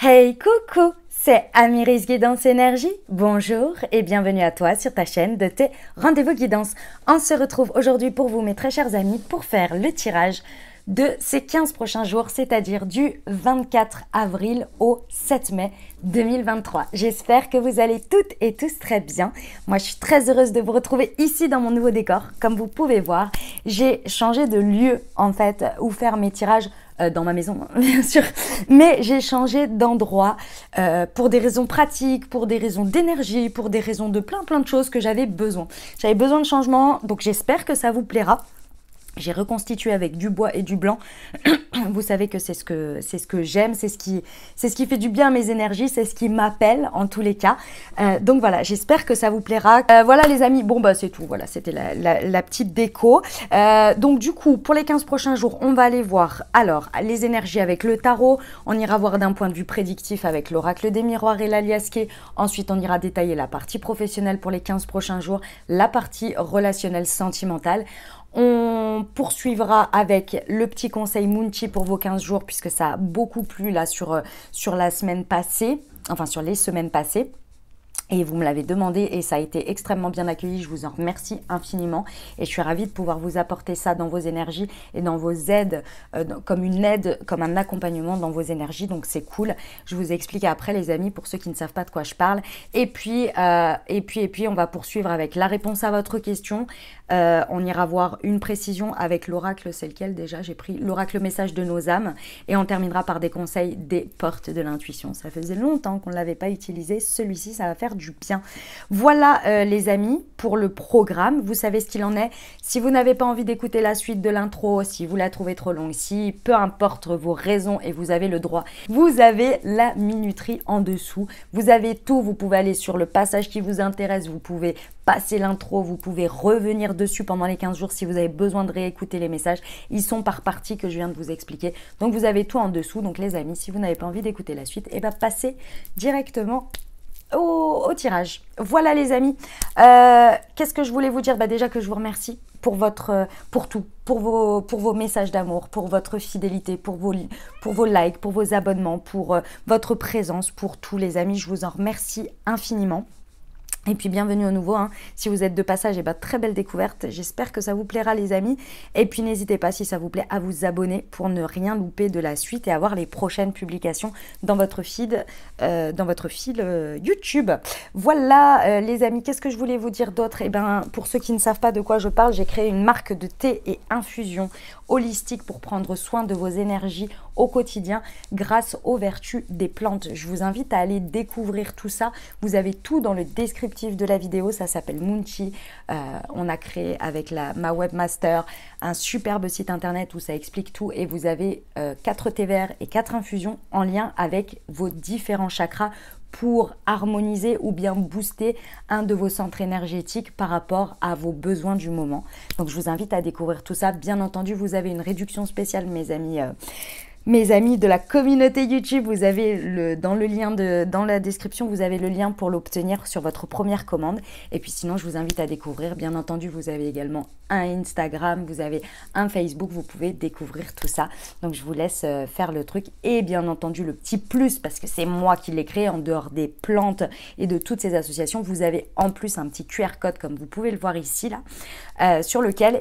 Hey coucou, c'est Amiris Guidance Énergie. Bonjour et bienvenue à toi sur ta chaîne de tes rendez-vous guidance. On se retrouve aujourd'hui pour vous mes très chers amis pour faire le tirage de ces 15 prochains jours, c'est-à-dire du 24 avril au 7 mai 2023. J'espère que vous allez toutes et tous très bien. Moi, je suis très heureuse de vous retrouver ici dans mon nouveau décor. Comme vous pouvez voir, j'ai changé de lieu en fait où faire mes tirages. Dans ma maison, bien sûr, mais j'ai changé d'endroit pour des raisons pratiques, pour des raisons d'énergie, pour des raisons de plein de choses que j'avais besoin. J'avais besoin de changement, donc j'espère que ça vous plaira. J'ai reconstitué avec du bois et du blanc. Vous savez que c'est ce que j'aime, c'est ce qui fait du bien à mes énergies, c'est ce qui m'appelle en tous les cas. Donc voilà, j'espère que ça vous plaira. Voilà les amis, bon bah c'est tout, voilà, c'était la petite déco. Donc du coup, pour les 15 prochains jours, on va aller voir alors les énergies avec le tarot. On ira voir d'un point de vue prédictif avec l'oracle des miroirs et l'aliasqué. Ensuite, on ira détailler la partie professionnelle pour les 15 prochains jours, la partie relationnelle sentimentale. On poursuivra avec le petit conseil Moonchi pour vos 15 jours puisque ça a beaucoup plu là sur la semaine passée, enfin sur les semaines passées. Et vous me l'avez demandé et ça a été extrêmement bien accueilli, je vous en remercie infiniment et je suis ravie de pouvoir vous apporter ça dans vos énergies et dans vos aides, comme une aide, comme un accompagnement dans vos énergies, donc c'est cool. Je vous explique après les amis pour ceux qui ne savent pas de quoi je parle. Et puis on va poursuivre avec la réponse à votre question. On ira voir une précision avec l'oracle, c'est lequel déjà? J'ai pris l'oracle message de nos âmes et on terminera par des conseils des portes de l'intuition. Ça faisait longtemps qu'on ne l'avait pas utilisé, celui-ci ça va faire du bien. Voilà les amis pour le programme, vous savez ce qu'il en est. Si vous n'avez pas envie d'écouter la suite de l'intro, si vous la trouvez trop longue, si peu importe vos raisons et vous avez le droit, vous avez la minuterie en dessous, vous avez tout, vous pouvez aller sur le passage qui vous intéresse, vous pouvez passer l'intro, vous pouvez revenir dessus pendant les 15 jours si vous avez besoin de réécouter les messages, ils sont par partie que je viens de vous expliquer, donc vous avez tout en dessous. Donc les amis, si vous n'avez pas envie d'écouter la suite, et bien passez directement au tirage. Voilà les amis, qu'est-ce que je voulais vous dire? Déjà que je vous remercie pour tout, pour vos messages d'amour, pour votre fidélité, pour vos likes, pour vos abonnements, pour votre présence, pour tous les amis, je vous en remercie infiniment. Et puis bienvenue au nouveau, hein. Si vous êtes de passage, très belle découverte, j'espère que ça vous plaira les amis. Et puis n'hésitez pas si ça vous plaît à vous abonner pour ne rien louper de la suite et avoir les prochaines publications dans votre feed, YouTube. Voilà les amis, qu'est-ce que je voulais vous dire d'autre? Pour ceux qui ne savent pas de quoi je parle, j'ai créé une marque de thé et infusion holistique pour prendre soin de vos énergies au quotidien grâce aux vertus des plantes. Je vous invite à aller découvrir tout ça. Vous avez tout dans le descriptif de la vidéo. Ça s'appelle Moonchi. On a créé avec ma webmaster un superbe site internet où ça explique tout et vous avez 4 thés verts et 4 infusions en lien avec vos différents chakras pour harmoniser ou bien booster un de vos centres énergétiques par rapport à vos besoins du moment. Donc je vous invite à découvrir tout ça. Bien entendu, vous avez une réduction spéciale, mes amis de la communauté YouTube. Vous avez dans la description, vous avez le lien pour l'obtenir sur votre première commande. Et puis sinon, je vous invite à découvrir. Bien entendu, vous avez également un Instagram, vous avez un Facebook, vous pouvez découvrir tout ça. Donc je vous laisse faire le truc. Et bien entendu, le petit plus, parce que c'est moi qui l'ai créé, en dehors des plantes et de toutes ces associations, vous avez en plus un petit QR code, comme vous pouvez le voir ici, là, sur lequel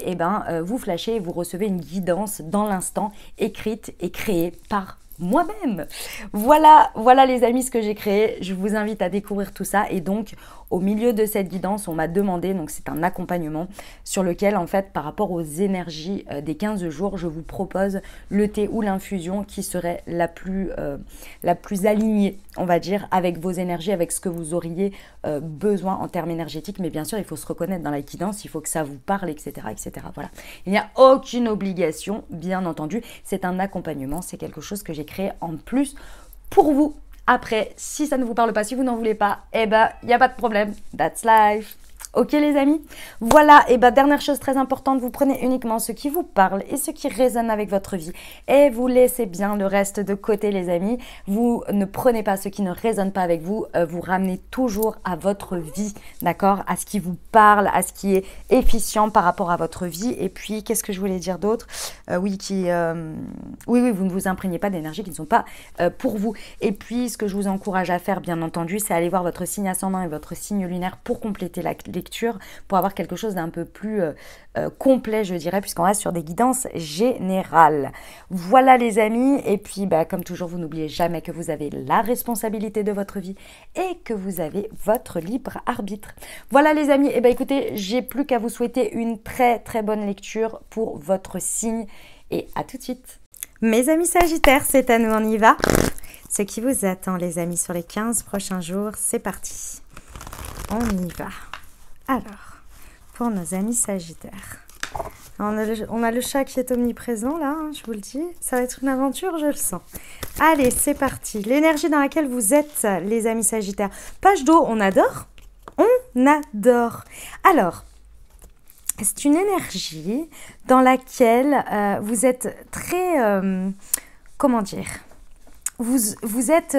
vous flashez et vous recevez une guidance dans l'instant, écrite et créée par moi-même. Voilà les amis ce que j'ai créé. Je vous invite à découvrir tout ça. Et donc au milieu de cette guidance, on m'a demandé, donc c'est un accompagnement sur lequel en fait par rapport aux énergies des 15 jours, je vous propose le thé ou l'infusion qui serait la plus alignée, on va dire, avec vos énergies, avec ce que vous auriez besoin en termes énergétiques. Mais bien sûr, il faut se reconnaître dans la guidance, il faut que ça vous parle, etc. Voilà. Il n'y a aucune obligation, bien entendu. C'est un accompagnement, c'est quelque chose que j'ai créé en plus pour vous. Après, si ça ne vous parle pas, si vous n'en voulez pas, il n'y a pas de problème. That's life. Ok les amis, voilà, et dernière chose très importante, vous prenez uniquement ce qui vous parle et ce qui résonne avec votre vie et vous laissez bien le reste de côté les amis. Vous ne prenez pas ce qui ne résonne pas avec vous, vous ramenez toujours à votre vie, d'accord, à ce qui vous parle, à ce qui est efficient par rapport à votre vie. Et puis qu'est-ce que je voulais dire d'autre? Oui, vous ne vous imprégnez pas d'énergie qui ne sont pas pour vous. Et puis ce que je vous encourage à faire bien entendu, c'est aller voir votre signe ascendant et votre signe lunaire pour compléter la lecture, pour avoir quelque chose d'un peu plus complet, je dirais, puisqu'on reste sur des guidances générales. Voilà les amis, et puis comme toujours, vous n'oubliez jamais que vous avez la responsabilité de votre vie et que vous avez votre libre arbitre. Voilà les amis, et écoutez, j'ai plus qu'à vous souhaiter une très très bonne lecture pour votre signe, et à tout de suite. Mes amis Sagittaires, c'est à nous, on y va. Ce qui vous attend les amis sur les 15 prochains jours, c'est parti. On y va. Alors, pour nos amis Sagittaires, on a le chat qui est omniprésent là, hein, je vous le dis. Ça va être une aventure, je le sens. Allez, c'est parti. L'énergie dans laquelle vous êtes, les amis Sagittaires. Page d'eau, on adore. On adore. Alors, c'est une énergie dans laquelle vous êtes très... comment dire? Vous êtes...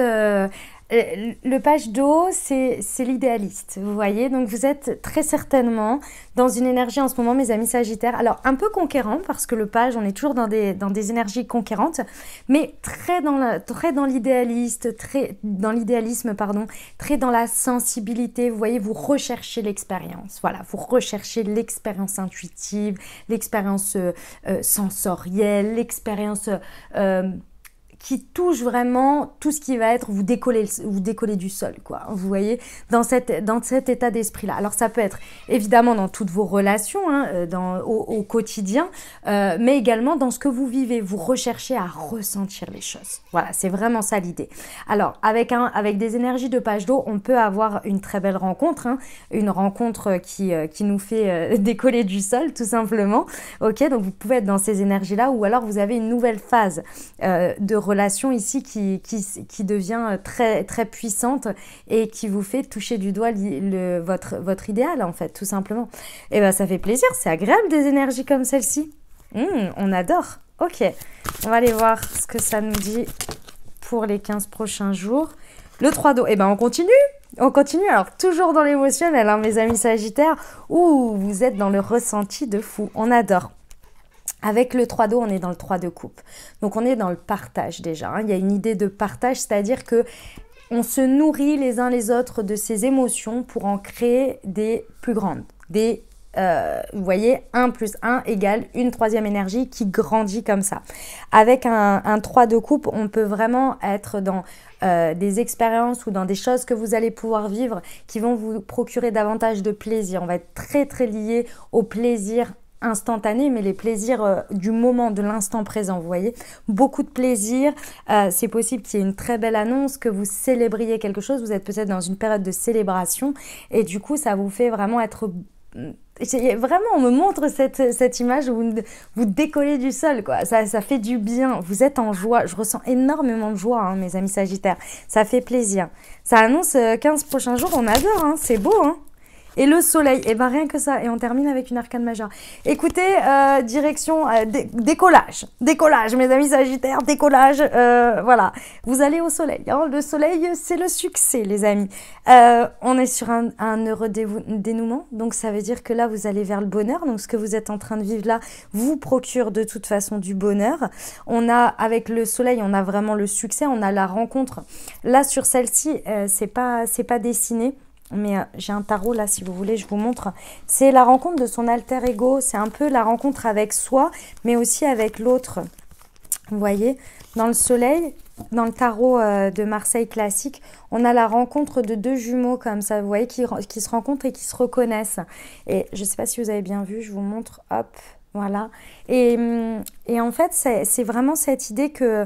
le page d'eau, c'est l'idéaliste, vous voyez. Donc, vous êtes très certainement dans une énergie en ce moment, mes amis Sagittaires. Alors, un peu conquérant, parce que le page, on est toujours dans des énergies conquérantes, mais très dans l'idéaliste, très dans l'idéalisme, pardon, très dans la sensibilité. Vous voyez, vous recherchez l'expérience. Voilà, vous recherchez l'expérience intuitive, l'expérience sensorielle, l'expérience... qui touche vraiment tout ce qui va être vous décoller du sol, quoi. Vous voyez, dans cet état d'esprit-là. Alors, ça peut être évidemment dans toutes vos relations, hein, au quotidien, mais également dans ce que vous vivez. Vous recherchez à ressentir les choses. Voilà, c'est vraiment ça l'idée. Alors, avec des énergies de page d'eau, on peut avoir une très belle rencontre, hein, une rencontre qui nous fait décoller du sol, tout simplement. Ok, donc vous pouvez être dans ces énergies-là, ou alors vous avez une nouvelle phase de relation ici qui devient très, très puissante et qui vous fait toucher du doigt votre idéal, en fait, tout simplement. Et ça fait plaisir, c'est agréable des énergies comme celle-ci. On adore. Ok, on va aller voir ce que ça nous dit pour les 15 prochains jours. Le 3 d'eau, on continue. On continue, alors toujours dans l'émotionnel, hein, mes amis Sagittaires, où vous êtes dans le ressenti de fou. On adore. Avec le 3 d'eau, on est dans le 3 de coupe. Donc, on est dans le partage déjà. Hein. Il y a une idée de partage, c'est-à-dire que on se nourrit les uns les autres de ces émotions pour en créer des plus grandes. Vous voyez, 1 plus 1 égale une troisième énergie qui grandit comme ça. Avec un 3 de coupe, on peut vraiment être dans des expériences ou dans des choses que vous allez pouvoir vivre qui vont vous procurer davantage de plaisir. On va être très, très lié au plaisir instantané, mais les plaisirs du moment, de l'instant présent, vous voyez, beaucoup de plaisir. C'est possible qu'il y ait une très belle annonce, que vous célébriez quelque chose, vous êtes peut-être dans une période de célébration et du coup ça vous fait vraiment être... Vraiment, on me montre cette image où vous décollez du sol, quoi. Ça fait du bien, vous êtes en joie. Je ressens énormément de joie, hein, mes amis Sagittaires, ça fait plaisir. Ça annonce 15 prochains jours, on adore, hein, c'est beau, hein. Et le soleil, rien que ça. Et on termine avec une arcane majeure. Écoutez, direction décollage. Décollage, mes amis Sagittaires, décollage. Voilà, vous allez au soleil. Hein. Le soleil, c'est le succès, les amis. On est sur un heureux dénouement. Donc, ça veut dire que là, vous allez vers le bonheur. Donc, ce que vous êtes en train de vivre là vous procure de toute façon du bonheur. Avec le soleil, on a vraiment le succès. On a la rencontre. Là, sur celle-ci, c'est pas dessiné. Mais j'ai un tarot là, si vous voulez, je vous montre. C'est la rencontre de son alter ego. C'est un peu la rencontre avec soi, mais aussi avec l'autre. Vous voyez, dans le soleil, dans le tarot de Marseille classique, on a la rencontre de deux jumeaux comme ça, vous voyez, qui se rencontrent et qui se reconnaissent. Et je ne sais pas si vous avez bien vu, je vous montre, hop, voilà. Et en fait, c'est vraiment cette idée que...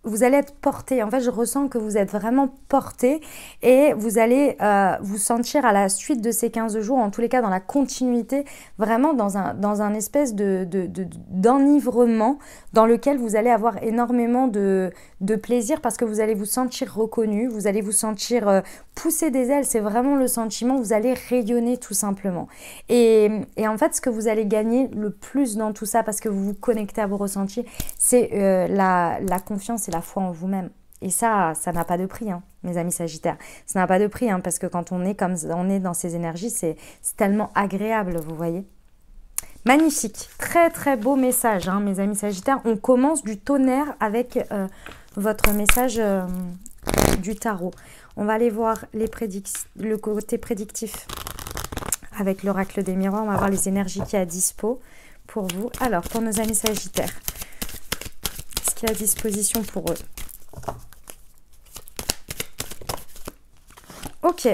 vous allez être porté. En fait, je ressens que vous êtes vraiment porté et vous allez vous sentir à la suite de ces 15 jours, en tous les cas dans la continuité, vraiment dans un espèce d'enivrement dans lequel vous allez avoir énormément de plaisir parce que vous allez vous sentir reconnu, vous allez vous sentir pousser des ailes, c'est vraiment le sentiment, vous allez rayonner tout simplement. Et en fait, ce que vous allez gagner le plus dans tout ça, parce que vous vous connectez à vos ressentis, c'est la confiance et la foi en vous-même. Et ça n'a pas de prix, hein, mes amis Sagittaires. Ça n'a pas de prix, hein, parce que quand on est comme on est dans ces énergies, c'est tellement agréable, vous voyez. Magnifique, très très beau message, hein, mes amis Sagittaires. On commence du tonnerre avec votre message du tarot. On va aller voir le côté prédictif avec l'oracle des miroirs. On va voir les énergies qui y a à dispo pour vous. Alors, pour nos amis Sagittaires, ce qu'il y a à disposition pour eux. Ok.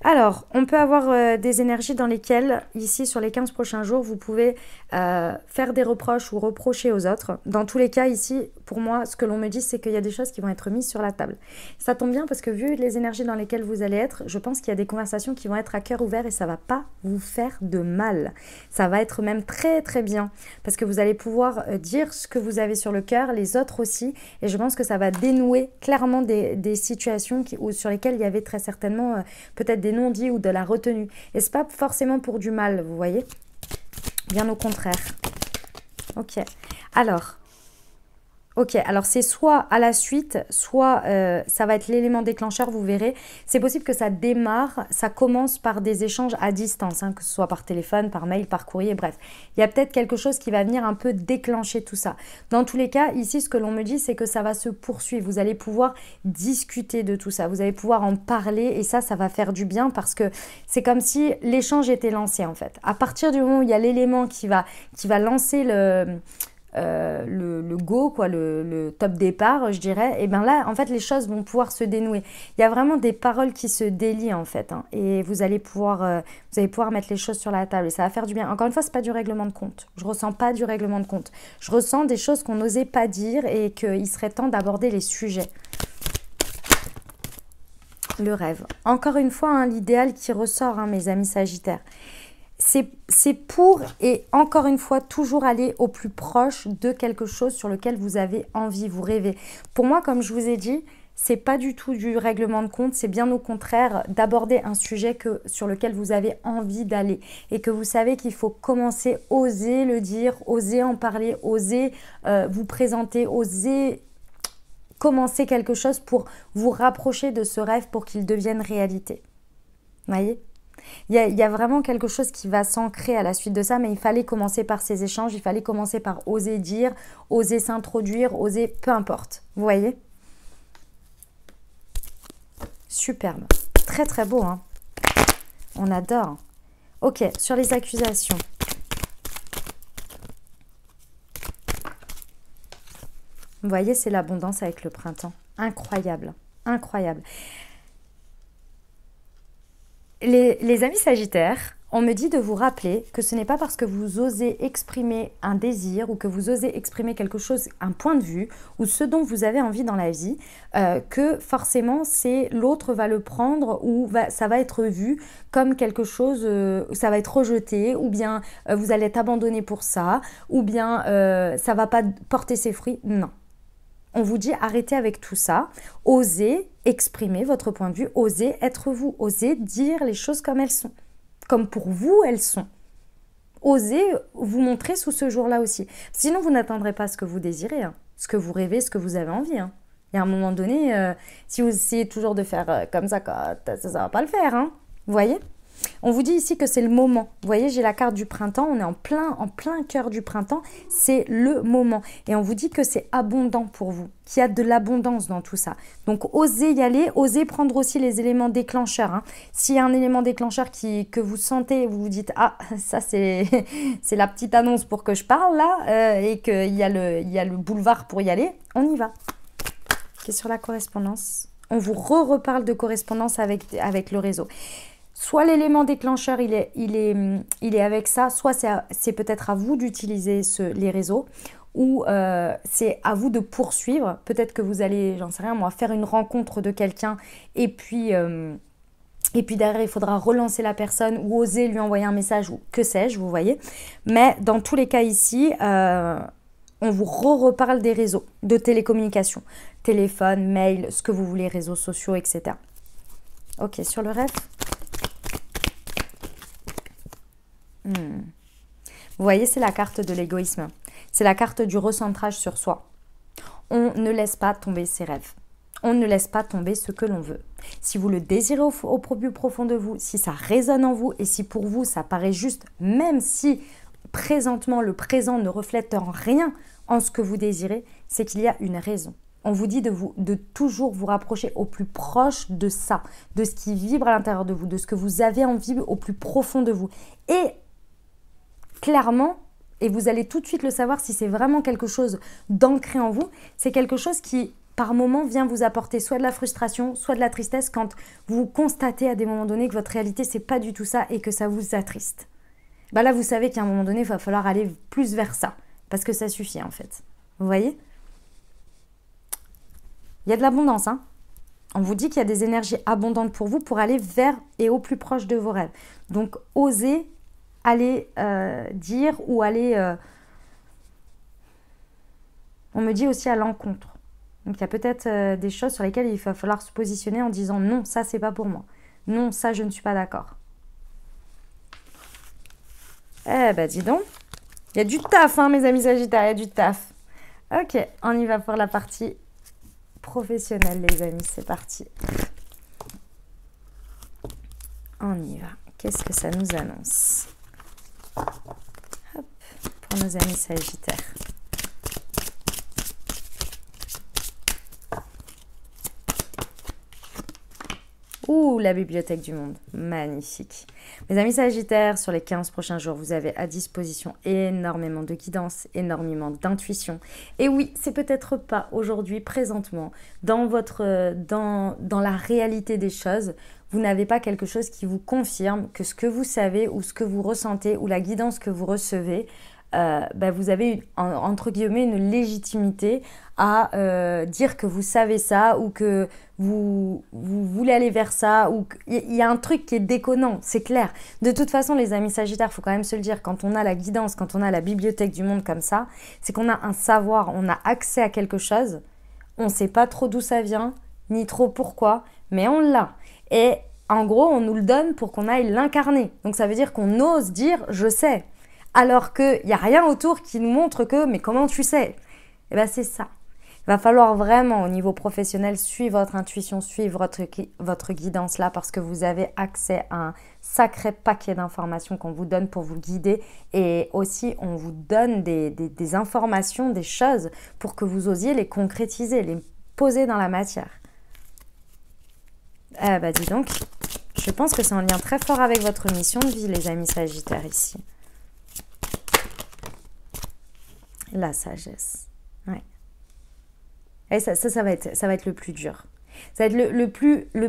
Alors, on peut avoir des énergies dans lesquelles, ici, sur les 15 prochains jours, vous pouvez faire des reproches ou reprocher aux autres. Dans tous les cas, ici, pour moi, ce que l'on me dit, c'est qu'il y a des choses qui vont être mises sur la table. Ça tombe bien parce que vu les énergies dans lesquelles vous allez être, je pense qu'il y a des conversations qui vont être à cœur ouvert et ça ne va pas vous faire de mal. Ça va être même très, très bien parce que vous allez pouvoir dire ce que vous avez sur le cœur, les autres aussi. Et je pense que ça va dénouer clairement des situations sur lesquelles il y avait très certainement peut-être des non-dits ou de la retenue. Et c'est pas forcément pour du mal, vous voyez. Bien au contraire. Ok. Alors c'est soit à la suite, soit ça va être l'élément déclencheur, vous verrez. C'est possible que ça démarre, ça commence par des échanges à distance, hein, que ce soit par téléphone, par mail, par courrier, bref. Il y a peut-être quelque chose qui va venir un peu déclencher tout ça. Dans tous les cas, ici, ce que l'on me dit, c'est que ça va se poursuivre. Vous allez pouvoir discuter de tout ça, vous allez pouvoir en parler et ça va faire du bien parce que c'est comme si l'échange était lancé en fait. À partir du moment où il y a l'élément qui va lancer le go, quoi, le top départ, je dirais, et bien là, en fait, les choses vont pouvoir se dénouer. Il y a vraiment des paroles qui se délient, en fait, hein, et vous allez pouvoir mettre les choses sur la table, et ça va faire du bien. Encore une fois, c'est pas du règlement de compte. Je ressens pas du règlement de compte. Je ressens des choses qu'on n'osait pas dire, et qu'il serait temps d'aborder les sujets. Le rêve. Encore une fois, hein, l'idéal qui ressort, hein, mes amis Sagittaires. C'est pour, et encore une fois, toujours aller au plus proche de quelque chose sur lequel vous avez envie, vous rêvez. Pour moi, comme je vous ai dit, c'est pas du tout du règlement de compte, c'est bien au contraire d'aborder un sujet sur lequel vous avez envie d'aller et que vous savez qu'il faut commencer, oser le dire, oser en parler, oser vous présenter, oser commencer quelque chose pour vous rapprocher de ce rêve pour qu'il devienne réalité. Vous voyez ? Il y a vraiment quelque chose qui va s'ancrer à la suite de ça, mais il fallait commencer par ces échanges, il fallait commencer par oser dire, oser s'introduire, oser, peu importe. Vous voyez ? Superbe. Très très beau, hein. On adore. Ok, sur les accusations. Vous voyez, c'est l'abondance avec le printemps. Incroyable, incroyable. Les amis Sagittaires, on me dit de vous rappeler que ce n'est pas parce que vous osez exprimer un désir ou que vous osez exprimer quelque chose, un point de vue ou ce dont vous avez envie dans la vie, que forcément l'autre va le prendre ou ça va être vu comme quelque chose, ça va être rejeté ou bien vous allez être abandonné pour ça ou bien ça ne va pas porter ses fruits. Non. On vous dit arrêtez avec tout ça, osez exprimer votre point de vue, osez être vous, osez dire les choses comme elles sont, comme pour vous elles sont. Osez vous montrer sous ce jour-là aussi. Sinon, vous n'atteindrez pas ce que vous désirez, hein, ce que vous rêvez, ce que vous avez envie. Hein. Il y a un moment donné, si vous essayez toujours de faire comme ça, ça ne va pas le faire. Hein. Vous voyez ? On vous dit ici que c'est le moment. Vous voyez, j'ai la carte du printemps. On est en plein cœur du printemps. C'est le moment. Et on vous dit que c'est abondant pour vous, qu'il y a de l'abondance dans tout ça. Donc, osez y aller. Osez prendre aussi les éléments déclencheurs. Hein. S'il y a un élément déclencheur que vous sentez, vous vous dites « Ah, ça, c'est la petite annonce pour que je parle là et qu'il y a le boulevard pour y aller. » On y va. Okay, sur la correspondance, on vous reparle de correspondance avec le réseau. Soit l'élément déclencheur, il est avec ça, soit c'est peut-être à vous d'utiliser les réseaux, ou c'est à vous de poursuivre. Peut-être que vous allez, j'en sais rien moi, faire une rencontre de quelqu'un, et puis derrière, il faudra relancer la personne, ou oser lui envoyer un message, ou que sais-je, vous voyez. Mais dans tous les cas ici, on vous reparle des réseaux de télécommunication. Téléphone, mail, ce que vous voulez, réseaux sociaux, etc. Ok, sur le rêve. Vous voyez, c'est la carte de l'égoïsme. C'est la carte du recentrage sur soi. On ne laisse pas tomber ses rêves. On ne laisse pas tomber ce que l'on veut. Si vous le désirez au plus profond de vous, si ça résonne en vous et si pour vous ça paraît juste, même si présentement le présent ne reflète en rien en ce que vous désirez, c'est qu'il y a une raison. On vous dit de toujours vous rapprocher au plus proche de ça, de ce qui vibre à l'intérieur de vous, de ce que vous avez envie au plus profond de vous. Et clairement, et vous allez tout de suite le savoir si c'est vraiment quelque chose d'ancré en vous, c'est quelque chose qui, par moment, vient vous apporter soit de la frustration, soit de la tristesse quand vous constatez à des moments donnés que votre réalité, c'est pas du tout ça et que ça vous attriste. Bah là, vous savez qu'à un moment donné, il va falloir aller plus vers ça, parce que ça suffit en fait. Vous voyez ? Il y a de l'abondance, hein. On vous dit qu'il y a des énergies abondantes pour vous pour aller vers et au plus proche de vos rêves. Donc, osez aller dire ou aller... On me dit aussi à l'encontre. Donc, il y a peut-être des choses sur lesquelles il va falloir se positionner en disant non, ça, c'est pas pour moi. Non, ça, je ne suis pas d'accord. Eh ben, dis donc. Il y a du taf, hein, mes amis Sagittaires, il y a du taf. Ok, on y va pour la partie professionnelle, les amis. C'est parti. On y va. Qu'est-ce que ça nous annonce ? Hop, pour nos amis Sagittaires. Ouh, la bibliothèque du monde, magnifique. Mes amis Sagittaires, sur les 15 prochains jours, vous avez à disposition énormément de guidance, énormément d'intuition. Et oui, c'est peut-être pas aujourd'hui, présentement, dans la réalité des choses, vous n'avez pas quelque chose qui vous confirme que ce que vous savez ou ce que vous ressentez ou la guidance que vous recevez, vous avez entre guillemets une légitimité à dire que vous savez ça ou que vous voulez aller vers ça ou il y a un truc qui est déconnant, c'est clair. De toute façon, les amis Sagittaires, il faut quand même se le dire, quand on a la guidance, quand on a la bibliothèque du monde comme ça, c'est qu'on a un savoir, on a accès à quelque chose, on ne sait pas trop d'où ça vient, ni trop pourquoi, mais on l'a. Et en gros, on nous le donne pour qu'on aille l'incarner. Donc ça veut dire qu'on ose dire « je sais ». Alors qu'il n'y a rien autour qui nous montre que « mais comment tu sais ?» Eh bien, c'est ça. Il va falloir vraiment, au niveau professionnel, suivre votre intuition, suivre votre guidance là, parce que vous avez accès à un sacré paquet d'informations qu'on vous donne pour vous guider. Et aussi, on vous donne des informations, des choses pour que vous osiez les concrétiser, les poser dans la matière. Eh bien, dis donc, je pense que c'est en lien très fort avec votre mission de vie, les amis Sagittaires, ici. La sagesse. Ouais. Et ça va être le plus dur. Ça va être le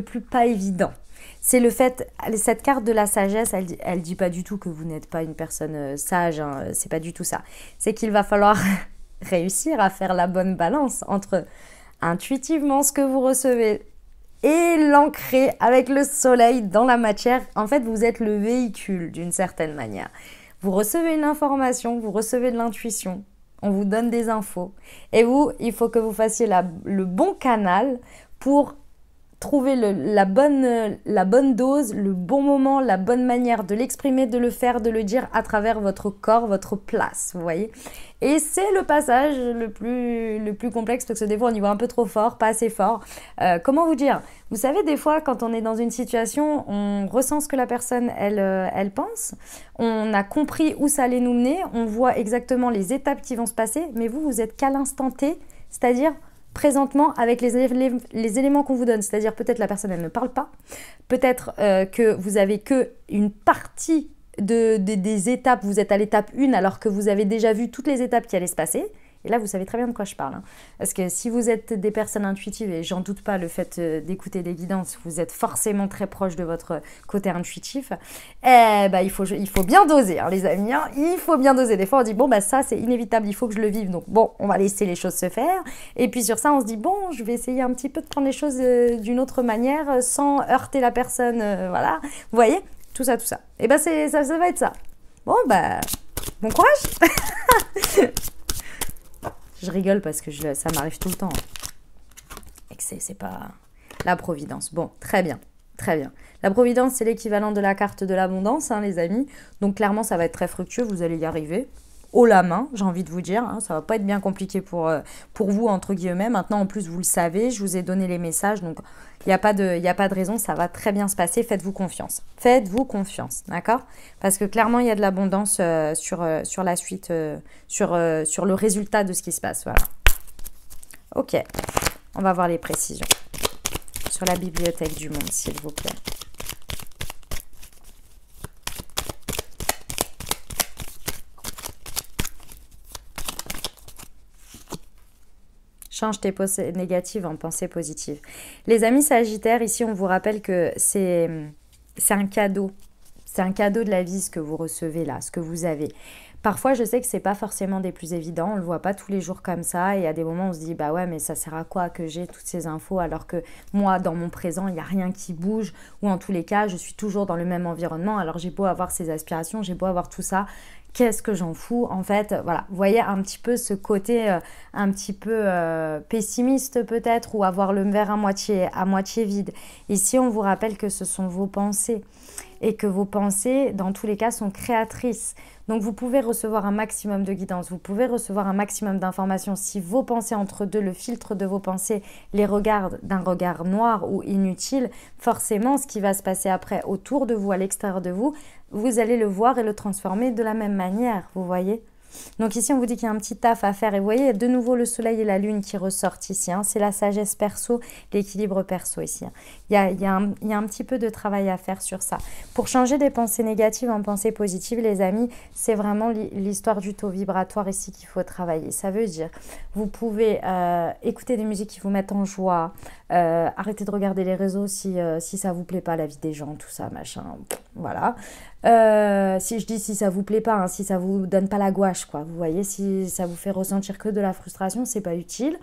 plus pas évident. C'est le fait, cette carte de la sagesse, elle dit pas du tout que vous n'êtes pas une personne sage, hein, c'est pas du tout ça. C'est qu'il va falloir réussir à faire la bonne balance entre intuitivement ce que vous recevez et l'ancrer avec le soleil dans la matière. En fait, vous êtes le véhicule d'une certaine manière. Vous recevez une information, vous recevez de l'intuition. On vous donne des infos. Et vous, il faut que vous fassiez le bon canal pour trouver la bonne dose, le bon moment, la bonne manière de l'exprimer, de le faire, de le dire à travers votre corps, votre place, vous voyez. Et c'est le passage le plus complexe parce que des fois on y va un peu trop fort, pas assez fort. Comment vous dire ? Vous savez, des fois quand on est dans une situation, on ressent ce que la personne elle pense, on a compris où ça allait nous mener, on voit exactement les étapes qui vont se passer, mais vous êtes qu'à l'instant T, c'est-à-dire présentement avec les éléments qu'on vous donne, c'est-à-dire peut-être la personne elle ne parle pas, peut-être que vous avez que une partie des étapes, vous êtes à l'étape 1 alors que vous avez déjà vu toutes les étapes qui allaient se passer. Et là, vous savez très bien de quoi je parle. Hein. Parce que si vous êtes des personnes intuitives, et j'en doute pas le fait d'écouter des guidances, vous êtes forcément très proche de votre côté intuitif, il faut bien doser, hein, les amis. Hein, il faut bien doser. Des fois, on dit, bon, ça, c'est inévitable, il faut que je le vive. Donc, bon, on va laisser les choses se faire. Et puis, sur ça, on se dit, bon, je vais essayer un petit peu de prendre les choses d'une autre manière, sans heurter la personne. Voilà. Vous voyez ? Tout ça. Et ça va être ça. Bon, bon courage. Je rigole parce que ça m'arrive tout le temps. Et que c'est pas la providence. Bon, très bien. Très bien. La providence, c'est l'équivalent de la carte de l'abondance, hein, les amis. Donc clairement, ça va être très fructueux, vous allez y arriver. Haut la main, j'ai envie de vous dire, hein, ça va pas être bien compliqué pour vous, entre guillemets. Maintenant, en plus, vous le savez, je vous ai donné les messages, donc il n'y a pas de raison, ça va très bien se passer. Faites-vous confiance. Faites-vous confiance, d'accord? Parce que clairement, il y a de l'abondance sur la suite, sur le résultat de ce qui se passe. Voilà. Ok, on va voir les précisions sur la bibliothèque du monde, s'il vous plaît. Change tes pensées négatives en pensées positives. Les amis Sagittaires, ici, on vous rappelle que c'est un cadeau. C'est un cadeau de la vie, ce que vous recevez là, ce que vous avez. Parfois, je sais que c'est pas forcément des plus évidents, on le voit pas tous les jours comme ça, et à des moments, on se dit, bah ouais, mais ça sert à quoi que j'ai toutes ces infos, alors que moi, dans mon présent, il n'y a rien qui bouge, ou en tous les cas, je suis toujours dans le même environnement, alors j'ai beau avoir ces aspirations, j'ai beau avoir tout ça, qu'est-ce que j'en fous, en fait, voilà, vous voyez un petit peu ce côté un petit peu pessimiste peut-être, ou avoir le verre à moitié vide. Ici, on vous rappelle que ce sont vos pensées, et que vos pensées, dans tous les cas, sont créatrices. Donc, vous pouvez recevoir un maximum de guidance, vous pouvez recevoir un maximum d'informations. Si vos pensées entre deux, le filtre de vos pensées, les regardent d'un regard noir ou inutile, forcément, ce qui va se passer après autour de vous, à l'extérieur de vous, vous allez le voir et le transformer de la même manière, vous voyez ? Donc ici, on vous dit qu'il y a un petit taf à faire. Et vous voyez, il y a de nouveau le soleil et la lune qui ressortent ici. Hein. C'est la sagesse perso, l'équilibre perso ici. Hein. Il y a un petit peu de travail à faire sur ça. Pour changer des pensées négatives en pensées positives, les amis, c'est vraiment l'histoire du taux vibratoire ici qu'il faut travailler. Ça veut dire, vous pouvez écouter des musiques qui vous mettent en joie, arrêter de regarder les réseaux si ça vous plaît pas, la vie des gens, tout ça, machin. Voilà. Si je dis si ça vous plaît pas, hein, si ça vous donne pas la gouache, quoi. Vous voyez, si ça vous fait ressentir que de la frustration, c'est pas utile.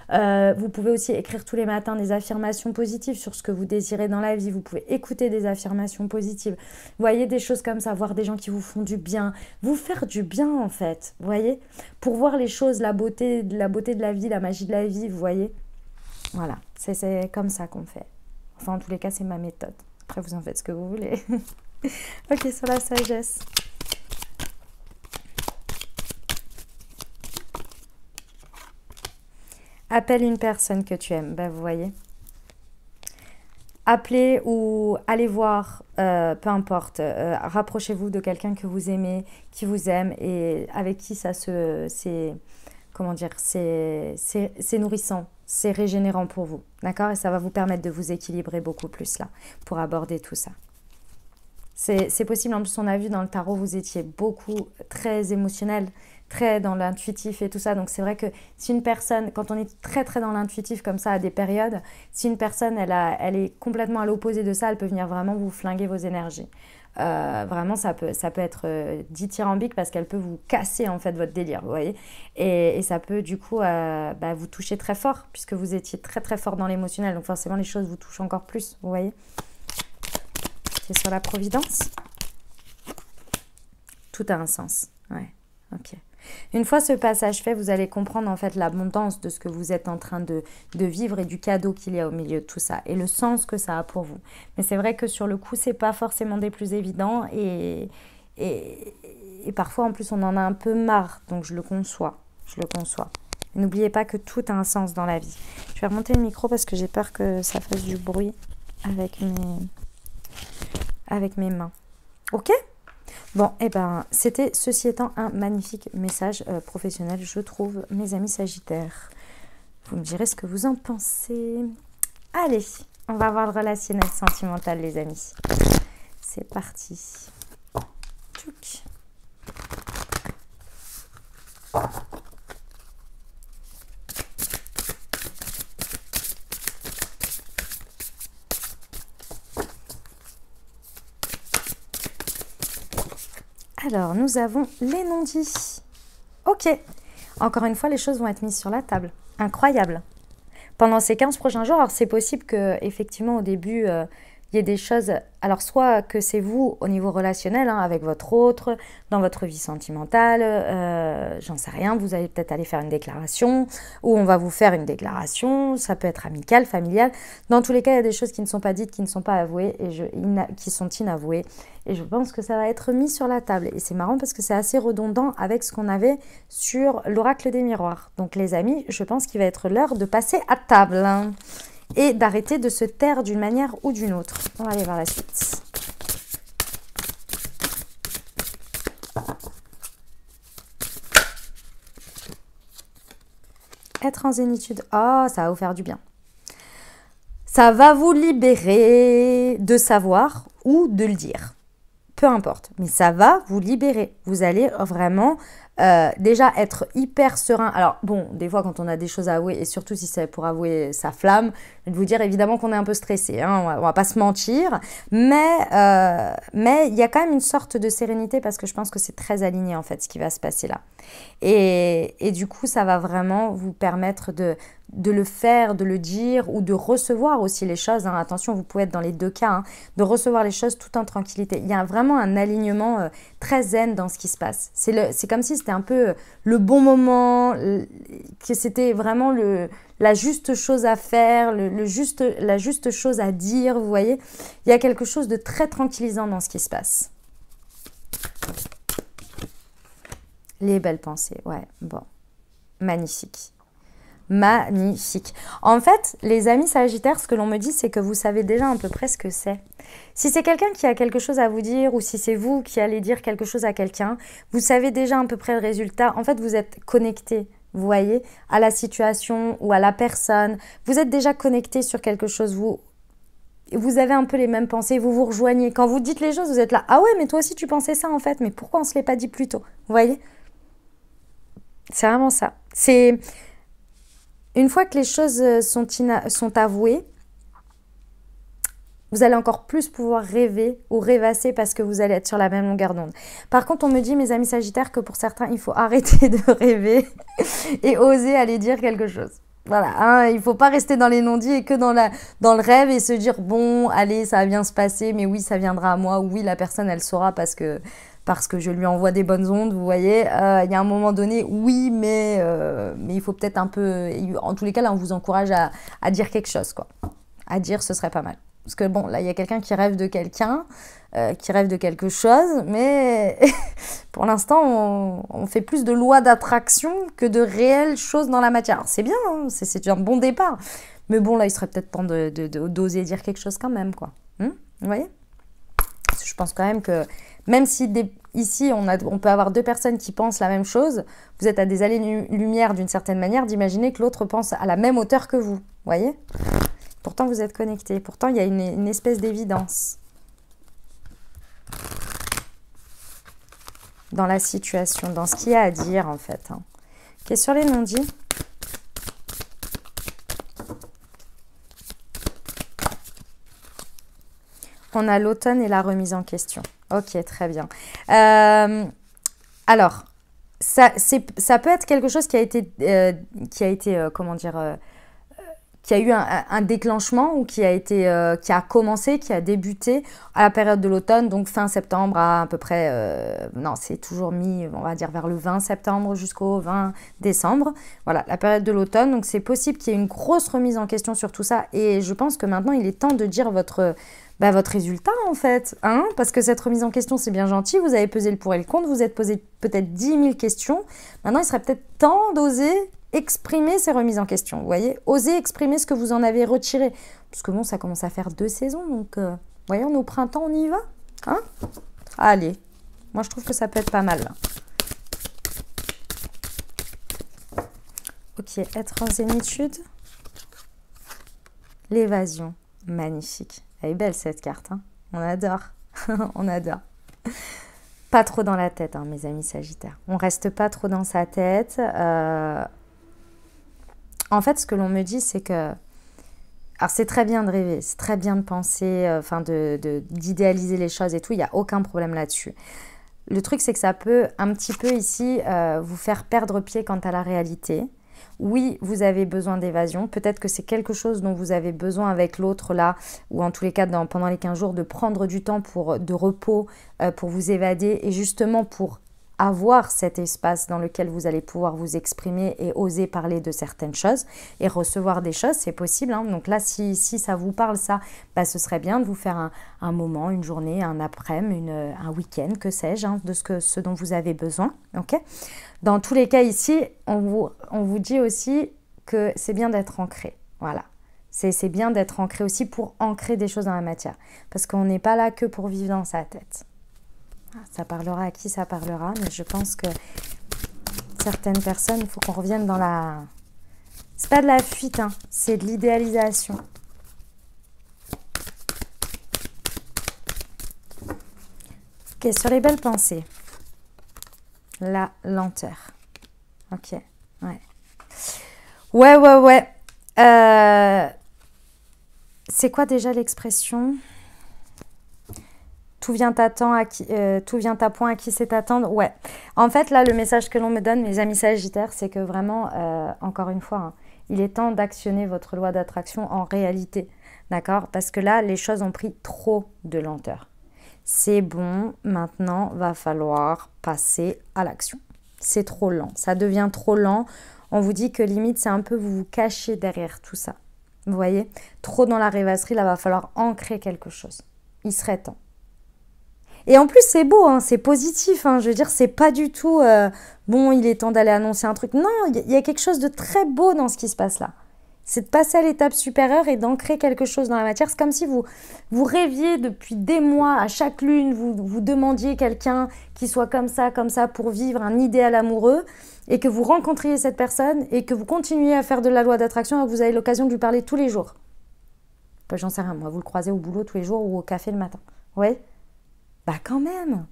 Vous pouvez aussi écrire tous les matins des affirmations positives sur ce que vous désirez dans la vie. Vous pouvez écouter des affirmations positives. Vous voyez, des choses comme ça, voir des gens qui vous font du bien, vous faire du bien en fait. Vous voyez, pour voir les choses, la beauté de la vie, la magie de la vie. Vous voyez, voilà, c'est comme ça qu'on fait. Enfin, en tous les cas, c'est ma méthode. Après, vous en faites ce que vous voulez. Ok, sur la sagesse. Appelle une personne que tu aimes, ben, vous voyez. Appelez ou allez voir, peu importe. Rapprochez-vous de quelqu'un que vous aimez, qui vous aime et avec qui ça c'est nourrissant, c'est régénérant pour vous, d'accord? Et ça va vous permettre de vous équilibrer beaucoup plus là, pour aborder tout ça. C'est possible, en plus on a vu dans le tarot, vous étiez beaucoup très émotionnel, très dans l'intuitif et tout ça. Donc c'est vrai que si une personne, quand on est très très dans l'intuitif comme ça à des périodes, si une personne elle est complètement à l'opposé de ça, elle peut venir vraiment vous flinguer vos énergies. Vraiment ça peut être dithyrambique parce qu'elle peut vous casser en fait votre délire, vous voyez. Et ça peut du coup vous toucher très fort puisque vous étiez très très fort dans l'émotionnel. Donc forcément les choses vous touchent encore plus, vous voyez. C'est sur la providence. Tout a un sens. Ouais, ok. Une fois ce passage fait, vous allez comprendre en fait l'abondance de ce que vous êtes en train de vivre et du cadeau qu'il y a au milieu de tout ça et le sens que ça a pour vous. Mais c'est vrai que sur le coup, c'est pas forcément des plus évidents et parfois en plus on en a un peu marre, donc je le conçois. N'oubliez pas que tout a un sens dans la vie. Je vais remonter le micro parce que j'ai peur que ça fasse du bruit avec mes mains. Ok ? Bon, et ben, c'était, ceci étant, un magnifique message professionnel, je trouve, mes amis Sagittaires. Vous me direz ce que vous en pensez. Allez, on va voir le relationnel sentimental, les amis. C'est parti. Tchouk. Alors, nous avons les non-dits. Ok. Encore une fois, les choses vont être mises sur la table. Incroyable. Pendant ces 15 prochains jours, alors c'est possible que, effectivement, au début, il y a des choses, alors soit que c'est vous au niveau relationnel, hein, avec votre autre, dans votre vie sentimentale, j'en sais rien, vous allez peut-être aller faire une déclaration, ou on va vous faire une déclaration, ça peut être amical, familial. Dans tous les cas, il y a des choses qui ne sont pas dites, qui ne sont pas avouées, qui sont inavouées. Et je pense que ça va être mis sur la table. Et c'est marrant parce que c'est assez redondant avec ce qu'on avait sur l'oracle des miroirs. Donc les amis, je pense qu'il va être l'heure de passer à table, hein, et d'arrêter de se taire d'une manière ou d'une autre. On va aller voir la suite. Être en zénitude. Oh, ça va vous faire du bien. Ça va vous libérer de savoir ou de le dire. Peu importe, mais ça va vous libérer. Vous allez vraiment déjà être hyper serein. Alors bon, des fois quand on a des choses à avouer, et surtout si c'est pour avouer sa flamme, je vais vous dire évidemment qu'on est un peu stressé, hein, on va pas se mentir, mais il y a quand même une sorte de sérénité parce que je pense que c'est très aligné en fait ce qui va se passer là. Et du coup, ça va vraiment vous permettre de le faire, de le dire ou de recevoir aussi les choses. Hein. Attention, vous pouvez être dans les deux cas, hein, de recevoir les choses tout en tranquillité. Il y a vraiment un alignement très zen dans ce qui se passe. C'est comme si c'était un peu le bon moment, que c'était vraiment la juste chose à faire, la juste chose à dire, vous voyez. Il y a quelque chose de très tranquillisant dans ce qui se passe. Les belles pensées, ouais, bon, magnifique. Magnifique. En fait, les amis Sagittaires, ce que l'on me dit, c'est que vous savez déjà à peu près ce que c'est. Si c'est quelqu'un qui a quelque chose à vous dire ou si c'est vous qui allez dire quelque chose à quelqu'un, vous savez déjà à peu près le résultat. En fait, vous êtes connecté, vous voyez, à la situation ou à la personne. Vous êtes déjà connecté sur quelque chose. Vous avez un peu les mêmes pensées, vous vous rejoignez. Quand vous dites les choses, vous êtes là, ah ouais, mais toi aussi tu pensais ça en fait, mais pourquoi on ne se l'est pas dit plus tôt? Vous voyez? C'est vraiment ça. C'est une fois que les choses sont avouées, vous allez encore plus pouvoir rêver ou rêvasser parce que vous allez être sur la même longueur d'onde. Par contre, on me dit, mes amis Sagittaires, que pour certains, il faut arrêter de rêver et oser aller dire quelque chose. Voilà, hein, il ne faut pas rester dans les non-dits et que dans le rêve et se dire, bon, allez, ça va bien se passer, mais oui, ça viendra à moi, ou oui, la personne, elle saura parce que je lui envoie des bonnes ondes, vous voyez. Il y a un moment donné, oui, mais il faut peut-être un peu... En tous les cas, là, on vous encourage à dire quelque chose, quoi. À dire, ce serait pas mal. Parce que bon, là, il y a quelqu'un qui rêve de quelqu'un, qui rêve de quelque chose, mais pour l'instant, on fait plus de lois d'attraction que de réelles choses dans la matière. Alors, c'est bien, hein, c'est un bon départ. Mais bon, là, il serait peut-être temps d'oser dire quelque chose quand même, quoi. Vous voyez? Parce que je pense quand même que même si ici, on peut avoir deux personnes qui pensent la même chose, vous êtes à des années-lumière d'une certaine manière d'imaginer que l'autre pense à la même hauteur que vous. Vous voyez? Pourtant, vous êtes connectés. Pourtant, il y a une espèce d'évidence dans la situation, dans ce qu'il y a à dire, en fait. Hein. Ok, sur les non-dits. On a l'automne et la remise en question. Ok, très bien. Alors, ça peut être quelque chose qui a été comment dire... qui a eu un déclenchement ou qui a commencé, qui a débuté à la période de l'automne, donc fin septembre à peu près, non, c'est toujours on va dire vers le 20 septembre jusqu'au 20 décembre. Voilà, la période de l'automne, donc c'est possible qu'il y ait une grosse remise en question sur tout ça. Et je pense que maintenant, il est temps de dire votre résultat en fait, hein, parce que cette remise en question, c'est bien gentil, vous avez pesé le pour et le contre, vous êtes posé peut-être 10 000 questions. Maintenant, il serait peut-être temps d'oser exprimer ces remises en question, vous voyez, oser exprimer ce que vous en avez retiré, parce que bon, ça commence à faire 2 saisons, donc voyons, au printemps, on y va, hein? Allez, moi je trouve que ça peut être pas mal, là. Ok, être en zénitude, l'évasion, magnifique, elle est belle cette carte, hein, on adore, on adore. Pas trop dans la tête, hein, mes amis Sagittaires, on reste pas trop dans sa tête. En fait, ce que l'on me dit, c'est que... Alors, c'est très bien de rêver, c'est très bien de penser, d'idéaliser les choses et tout, il n'y a aucun problème là-dessus. Le truc, c'est que ça peut un petit peu ici vous faire perdre pied quant à la réalité. Oui, vous avez besoin d'évasion. Peut-être que c'est quelque chose dont vous avez besoin avec l'autre là, ou en tous les cas pendant les 15 jours, de prendre du temps de repos pour vous évader et justement pour avoir cet espace dans lequel vous allez pouvoir vous exprimer et oser parler de certaines choses et recevoir des choses, c'est possible. Hein. Donc là, si ça vous parle, ça, bah, ce serait bien de vous faire un moment, une journée, un après-midi, un week-end, que sais-je, hein, de ce dont vous avez besoin. Okay. Dans tous les cas ici, on vous dit aussi que c'est bien d'être ancré. Voilà. C'est bien d'être ancré aussi pour ancrer des choses dans la matière. Parce qu'on n'est pas là que pour vivre dans sa tête. Ça parlera à qui ça parlera, mais je pense que certaines personnes, il faut qu'on revienne dans la... C'est pas de la fuite, hein, c'est de l'idéalisation. Ok, sur les belles pensées. La lenteur. Ok, ouais. Ouais. C'est quoi déjà l'expression ? Tout vient à point à qui sait attendre. Ouais. En fait, là, le message que l'on me donne, mes amis sagittaires, c'est que vraiment, encore une fois, hein, il est temps d'actionner votre loi d'attraction en réalité. D'accord ? Parce que là, les choses ont pris trop de lenteur. C'est bon, maintenant, va falloir passer à l'action. C'est trop lent. Ça devient trop lent. On vous dit que limite, c'est un peu vous cacher derrière tout ça. Vous voyez ? Trop dans la rêvasserie, là, va falloir ancrer quelque chose. Il serait temps. Et en plus, c'est beau, hein, c'est positif. Hein, je veux dire, c'est pas du tout bon, il est temps d'aller annoncer un truc. Non, il y a quelque chose de très beau dans ce qui se passe là. C'est de passer à l'étape supérieure et d'ancrer quelque chose dans la matière. C'est comme si vous rêviez depuis des mois, à chaque lune, vous demandiez quelqu'un qui soit comme ça, pour vivre un idéal amoureux, et que vous rencontriez cette personne et que vous continuiez à faire de la loi d'attraction et que vous avez l'occasion de lui parler tous les jours. J'en sais rien, moi, vous le croisez au boulot tous les jours ou au café le matin. Ouais. Bah quand même. Vous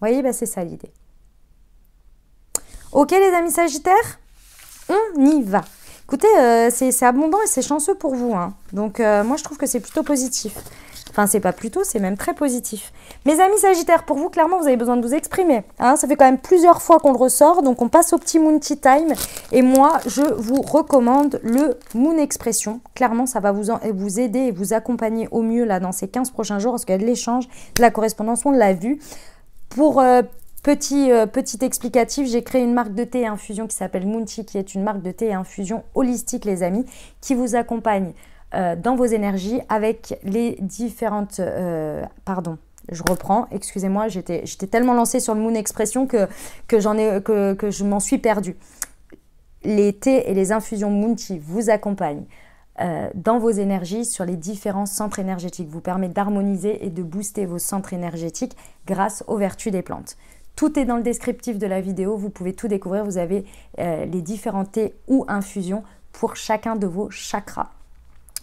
voyez, bah c'est ça l'idée. Ok les amis sagittaires, on y va. Écoutez, c'est abondant et c'est chanceux pour vous. Hein. Donc moi je trouve que c'est plutôt positif. Enfin c'est pas plutôt, c'est même très positif. Mes amis sagittaires, pour vous clairement vous avez besoin de vous exprimer. Hein. Ça fait quand même plusieurs fois qu'on le ressort, donc on passe au petit Moon Tea Time. Et moi je vous recommande le Moon Expression. Clairement ça va vous aider et vous accompagner au mieux là dans ces 15 prochains jours parce qu'il y a de l'échange, de la correspondance, on l'a vu. Pour petit explicatif, j'ai créé une marque de thé et infusion qui s'appelle Moon Tea, qui est une marque de thé et infusion holistique les amis, qui vous accompagne dans vos énergies avec les différentes... pardon, je reprends, excusez-moi, j'étais tellement lancée sur le Moon Expression que je m'en suis perdue. Les thés et les infusions Moon Tea vous accompagnent dans vos énergies sur les différents centres énergétiques, vous permet d'harmoniser et de booster vos centres énergétiques grâce aux vertus des plantes. Tout est dans le descriptif de la vidéo, vous pouvez tout découvrir, vous avez les différents thés ou infusions pour chacun de vos chakras,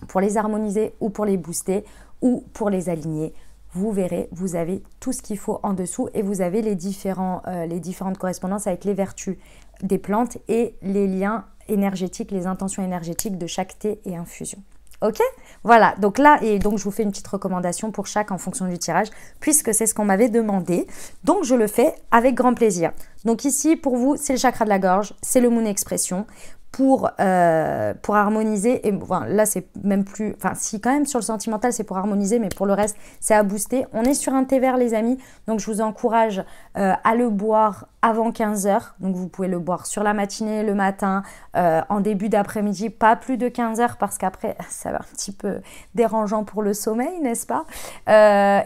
pour les harmoniser ou pour les booster ou pour les aligner. Vous verrez, vous avez tout ce qu'il faut en dessous et vous avez les différentes correspondances avec les vertus des plantes et les liens énergétiques, les intentions énergétiques de chaque thé et infusion. Ok, voilà, donc là, et donc je vous fais une petite recommandation pour chaque en fonction du tirage, puisque c'est ce qu'on m'avait demandé. Donc je le fais avec grand plaisir. Donc ici, pour vous, c'est le chakra de la gorge, c'est le Moon Expression. Pour harmoniser, et bon, là c'est même plus, enfin si quand même sur le sentimental c'est pour harmoniser, mais pour le reste c'est à booster. On est sur un thé vert les amis, donc je vous encourage à le boire avant 15 h, donc vous pouvez le boire sur la matinée, le matin, en début d'après-midi, pas plus de 15 h parce qu'après ça va un petit peu dérangeant pour le sommeil, n'est-ce pas?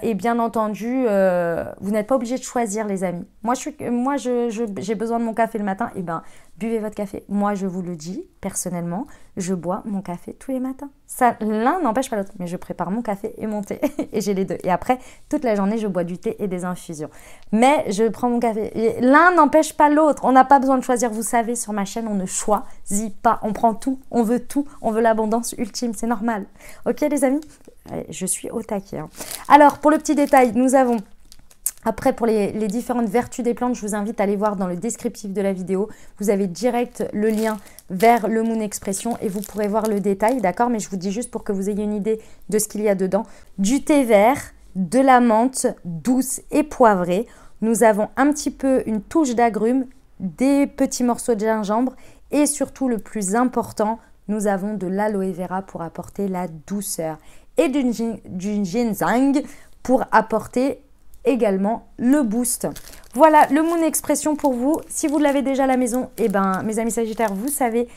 Et bien entendu, vous n'êtes pas obligé de choisir les amis. Moi j'ai besoin de mon café le matin, et ben buvez votre café. Moi, je vous le dis, personnellement, je bois mon café tous les matins. Ça, l'un n'empêche pas l'autre, mais je prépare mon café et mon thé, et j'ai les deux. Et après, toute la journée, je bois du thé et des infusions. Mais je prends mon café. L'un n'empêche pas l'autre. On n'a pas besoin de choisir. Vous savez, sur ma chaîne, on ne choisit pas. On prend tout, on veut l'abondance ultime. C'est normal. Ok, les amis? Je suis au taquet. Hein. Alors, pour le petit détail, nous avons... Après, pour les différentes vertus des plantes, je vous invite à aller voir dans le descriptif de la vidéo. Vous avez direct le lien vers le Moon Expression et vous pourrez voir le détail, d'accord? Mais je vous dis juste pour que vous ayez une idée de ce qu'il y a dedans. Du thé vert, de la menthe douce et poivrée. Nous avons un petit peu une touche d'agrumes, des petits morceaux de gingembre et surtout le plus important, nous avons de l'aloe vera pour apporter la douceur et du ginseng pour apporter également le boost. Voilà le Moon Expression pour vous. Si vous l'avez déjà à la maison, eh ben, mes amis Sagittaires, vous savez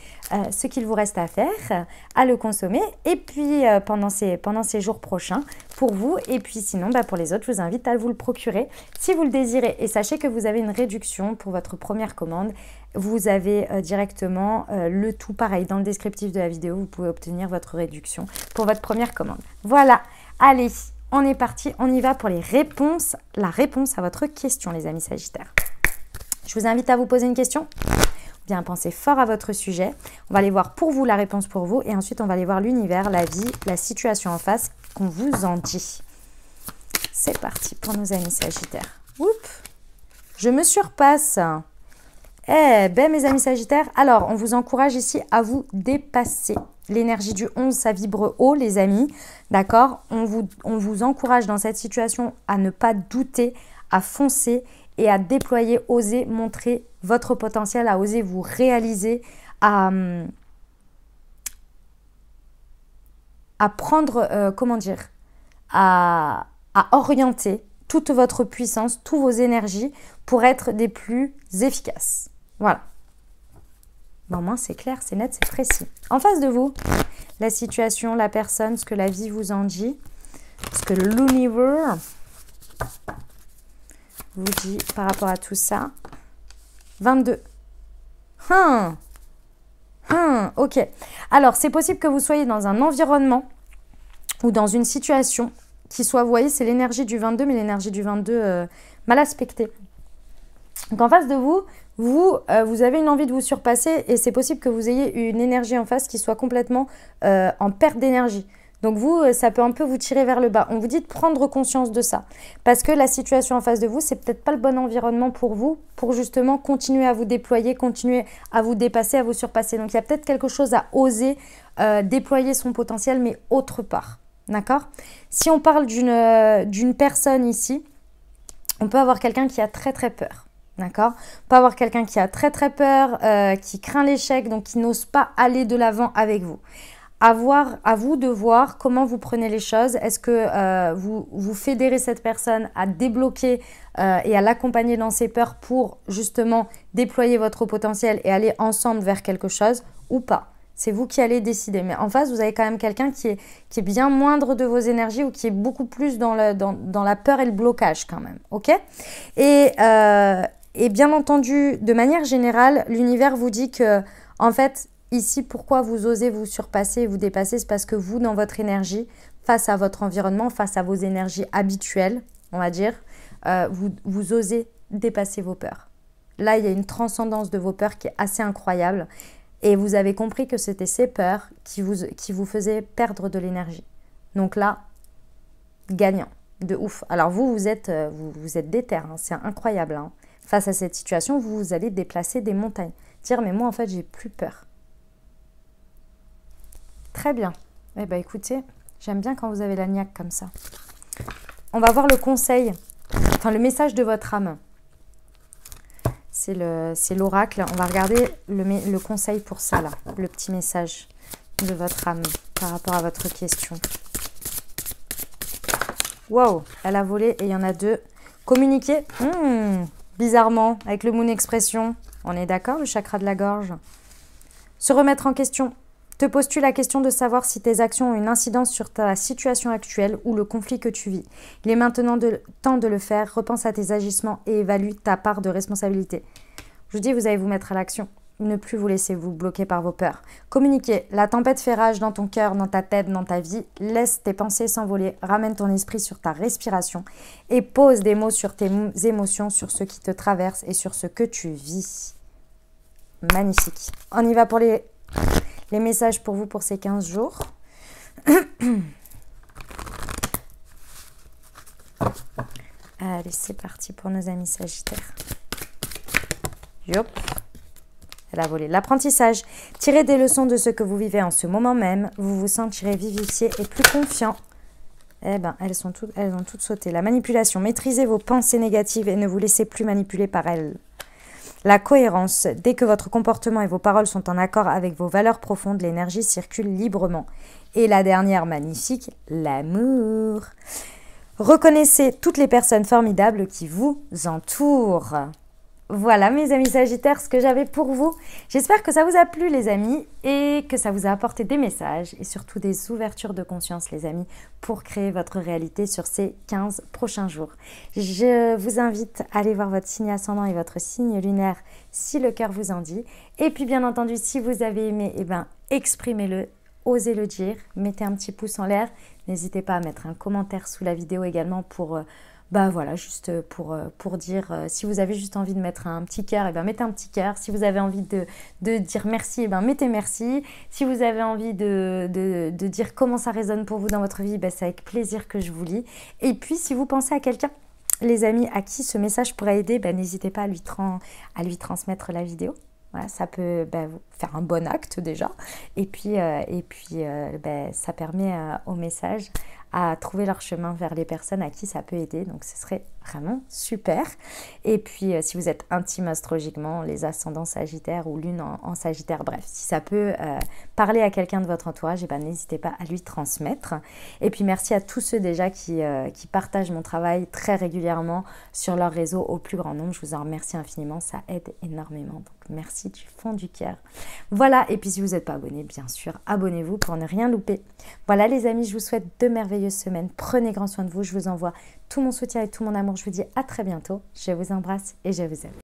ce qu'il vous reste à faire, à le consommer. Et puis pendant ces jours prochains pour vous. Et puis sinon, pour les autres, je vous invite à vous le procurer si vous le désirez. Et sachez que vous avez une réduction pour votre première commande. Vous avez directement le tout pareil dans le descriptif de la vidéo. Vous pouvez obtenir votre réduction pour votre première commande. Voilà, allez. On est parti, on y va pour les réponses, la réponse à votre question, les amis Sagittaires. Je vous invite à vous poser une question, bien penser fort à votre sujet. On va aller voir pour vous la réponse pour vous et ensuite on va aller voir l'univers, la vie, la situation en face qu'on vous en dit. C'est parti pour nos amis Sagittaires. Oups, je me surpasse. Eh ben mes amis Sagittaires, alors on vous encourage ici à vous dépasser. L'énergie du 11, ça vibre haut les amis, d'accord? On vous encourage dans cette situation à ne pas douter, à foncer et à déployer, oser montrer votre potentiel, à oser vous réaliser, à prendre, comment dire, à orienter toute votre puissance, toutes vos énergies pour être des plus efficaces. Voilà. Au moins, c'est clair, c'est net, c'est précis. En face de vous, la situation, la personne, ce que la vie vous en dit, ce que l'univers vous dit par rapport à tout ça. 22. Ok. Alors, c'est possible que vous soyez dans un environnement ou dans une situation qui soit, vous voyez, c'est l'énergie du 22, mais l'énergie du 22 mal aspectée. Donc, en face de vous, vous avez une envie de vous surpasser et c'est possible que vous ayez une énergie en face qui soit complètement en perte d'énergie. Donc vous, ça peut un peu vous tirer vers le bas. On vous dit de prendre conscience de ça. Parce que la situation en face de vous, c'est peut-être pas le bon environnement pour vous, pour justement continuer à vous déployer, continuer à vous dépasser, à vous surpasser. Donc il y a peut-être quelque chose à oser déployer son potentiel, mais autre part. D'accord? Si on parle d'une personne ici, on peut avoir quelqu'un qui a très très peur. D'accord? On peut avoir quelqu'un qui a très très peur, qui craint l'échec, donc qui n'ose pas aller de l'avant avec vous. À vous de voir comment vous prenez les choses. Est-ce que vous fédérez cette personne à débloquer et à l'accompagner dans ses peurs pour justement déployer votre potentiel et aller ensemble vers quelque chose ou pas? C'est vous qui allez décider. Mais en face, vous avez quand même quelqu'un qui est bien moindre de vos énergies ou qui est beaucoup plus dans la peur et le blocage quand même. Ok? Et bien entendu, de manière générale, l'univers vous dit que, en fait, ici, pourquoi vous osez vous surpasser et vous dépasser, c'est parce que vous, dans votre énergie, face à votre environnement, face à vos énergies habituelles, on va dire, vous osez dépasser vos peurs. Là, il y a une transcendance de vos peurs qui est assez incroyable. Et vous avez compris que c'était ces peurs qui vous faisaient perdre de l'énergie. Donc là, gagnant, de ouf. Alors vous êtes déter, hein, c'est incroyable. Hein. Face à cette situation, vous allez déplacer des montagnes. Dire, mais moi, en fait, j'ai plus peur. Très bien. Eh bien, écoutez, j'aime bien quand vous avez la niaque comme ça. On va voir le conseil, enfin, le message de votre âme. C'est l'oracle. On va regarder le conseil pour ça, là. Le petit message de votre âme par rapport à votre question. Wow, elle a volé et il y en a deux. Communiquer. Bizarrement, avec le Moon Expression. On est d'accord, le chakra de la gorge. Se remettre en question. Te poses-tu la question de savoir si tes actions ont une incidence sur ta situation actuelle ou le conflit que tu vis? Il est maintenant temps de le faire. Repense à tes agissements et évalue ta part de responsabilité. Je vous dis, vous allez vous mettre à l'action. Ne plus vous laisser vous bloquer par vos peurs. Communiquer. La tempête fait rage dans ton cœur, dans ta tête, dans ta vie. Laisse tes pensées s'envoler. Ramène ton esprit sur ta respiration. Et pose des mots sur tes émotions, sur ce qui te traverse et sur ce que tu vis. Magnifique. On y va pour les messages pour vous pour ces 15 jours. Allez, c'est parti pour nos amis Sagittaires. Yop. Elle a volé. L'apprentissage. Tirez des leçons de ce que vous vivez en ce moment même. Vous vous sentirez vivifié et plus confiant. Eh bien, elles ont toutes sauté. La manipulation. Maîtrisez vos pensées négatives et ne vous laissez plus manipuler par elles. La cohérence, dès que votre comportement et vos paroles sont en accord avec vos valeurs profondes, l'énergie circule librement. Et la dernière magnifique, l'amour. Reconnaissez toutes les personnes formidables qui vous entourent. Voilà mes amis Sagittaires, ce que j'avais pour vous. J'espère que ça vous a plu les amis et que ça vous a apporté des messages et surtout des ouvertures de conscience les amis pour créer votre réalité sur ces 15 prochains jours. Je vous invite à aller voir votre signe ascendant et votre signe lunaire si le cœur vous en dit. Et puis bien entendu, si vous avez aimé, exprimez-le, osez le dire, mettez un petit pouce en l'air. N'hésitez pas à mettre un commentaire sous la vidéo également pour... voilà, juste pour dire, si vous avez juste envie de mettre un petit cœur, mettez un petit cœur. Si vous avez envie de dire merci, mettez merci. Si vous avez envie de dire comment ça résonne pour vous dans votre vie, c'est avec plaisir que je vous lis. Et puis, si vous pensez à quelqu'un, les amis, à qui ce message pourrait aider, n'hésitez pas à lui transmettre la vidéo. Voilà, ça peut faire un bon acte déjà. Et puis ça permet au message à trouver leur chemin vers les personnes à qui ça peut aider. Donc, ce serait vraiment super. Et puis, si vous êtes intime astrologiquement, les ascendants sagittaires ou lune en sagittaire, bref, si ça peut parler à quelqu'un de votre entourage, n'hésitez pas à lui transmettre. Et puis, merci à tous ceux déjà qui partagent mon travail très régulièrement sur leur réseau au plus grand nombre. Je vous en remercie infiniment, ça aide énormément. Donc, merci du fond du cœur. Voilà, et puis si vous n'êtes pas abonné, bien sûr, abonnez-vous pour ne rien louper. Voilà les amis, je vous souhaite de merveilleuses semaines. Prenez grand soin de vous, je vous envoie tout mon soutien et tout mon amour. Je vous dis à très bientôt. Je vous embrasse et je vous aime.